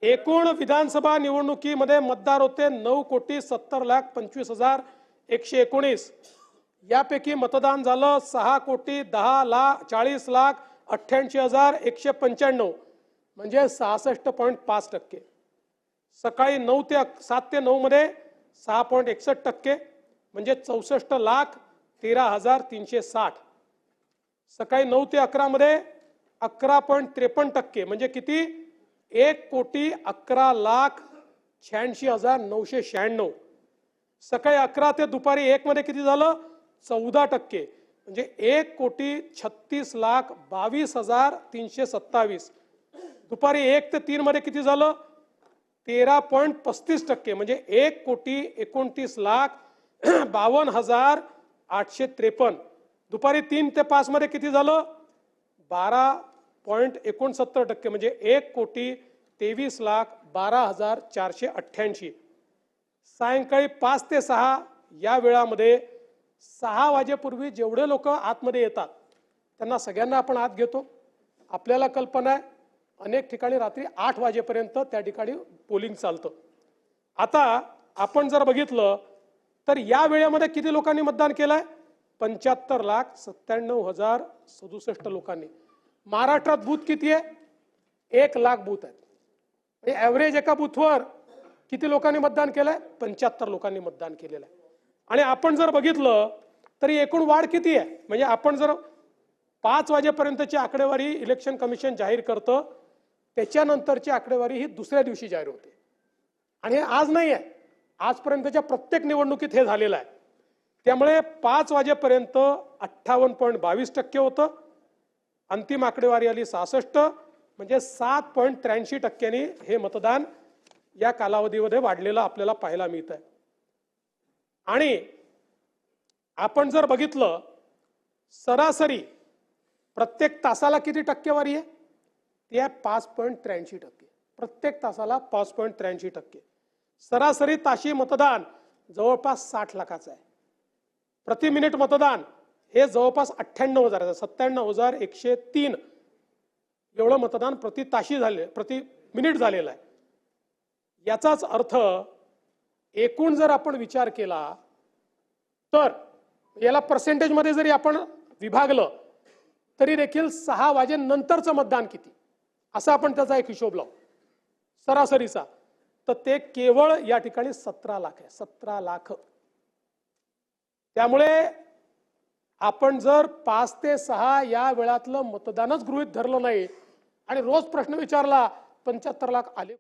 एकूण विधानसभा निवडणुकीमध्ये मतदार होते 9,70,25,119। यापैकी मतदान झालं 6,10,40,88,195 म्हणजे 66.5%। सकाळी 7 ते 9 मध्ये 6.61% म्हणजे 64,13,360। सकाळी 9 ते 11 मध्ये 11.53% म्हणजे किती 1,11,86,996। सकाळी 11 ते दुपारी 1 मध्ये किती झालं 14% म्हणजे 1,36,22,327। दुपारी 1 ते 3 मध्ये किती झालं 13.35% म्हणजे 1,29,52,853। दुपारी 3 ते 5 मध्ये किती झालं 12.69% म्हणजे 1,23,12,488। सायंकाळी 5 ते 6 या वेळामध्ये 6 वाजेपूर्वी जेवढे लोक आतमध्ये येतात त्यांना सगळ्यांना आपण आत घेतो। आपल्याला कल्पना आहे अनेक ठिकाणी रात्री 8 वाजेपर्यंत त्या ठिकाणी पोलिंग चालतं। आता आपण जर बघितलं तर या वेळेमध्ये किती लोकांनी मतदान केलंय 75,97,067 लोकांनी। महाराष्ट्रात बूथ किती आहे 1 लाख बूथ आहेत म्हणजे ॲव्हरेज एका बूथवर किती लोकांनी मतदान केलंय 75 लोकांनी मतदान केलेलं आहे। आणि आपण जर बघितलं तरी एकूण वाढ किती आहे म्हणजे आपण जर 5 वाजेपर्यंतची आकडेवारी इलेक्शन कमिशन जाहीर करतं त्याच्यानंतरची आकडेवारी ही दुसऱ्या दिवशी जाहीर होते आणि हे आज नाही आहे आजपर्यंतच्या प्रत्येक निवडणुकीत हे झालेलं आहे। त्यामुळे 5 वाजेपर्यंत 58.22% होतं। अंतिम आकडेवारी आली 66 म्हणजे 7.83% हे मतदान या कालावधीमध्ये वाढलेलं आपल्याला पाहायला मिळत आहे। आणि आपण जर बघितलं सरासरी प्रत्येक तासाला किती टक्केवारी आहे ती आहे 5.83%। प्रत्येक तासाला 5.83%। सरासरी ताशी मतदान जवळपास 60 लाखाचं आहे। प्रति मिनिट मतदान हे जवळपास 98,000 97,103 एवढं मतदान प्रति ताशी झाले प्रति मिनिट झालेलं आहे। याचाच अर्थ एकूण जर आपण विचार केला तर याला पर्सेंटेज मध्ये जरी आपण विभागलं तरी देखील 6 वाजेनंतरचं मतदान किती असा आपण त्याचा एक हिशोब लावू सरासरीचा तर ते केवळ या ठिकाणी 17 लाख आहे 17 लाख। त्यामुळे आपण जर 5 ते 6 या वेळातलं मतदानच गृहीत धरलं नाही आणि रोज प्रश्न विचारला 75 लाख आले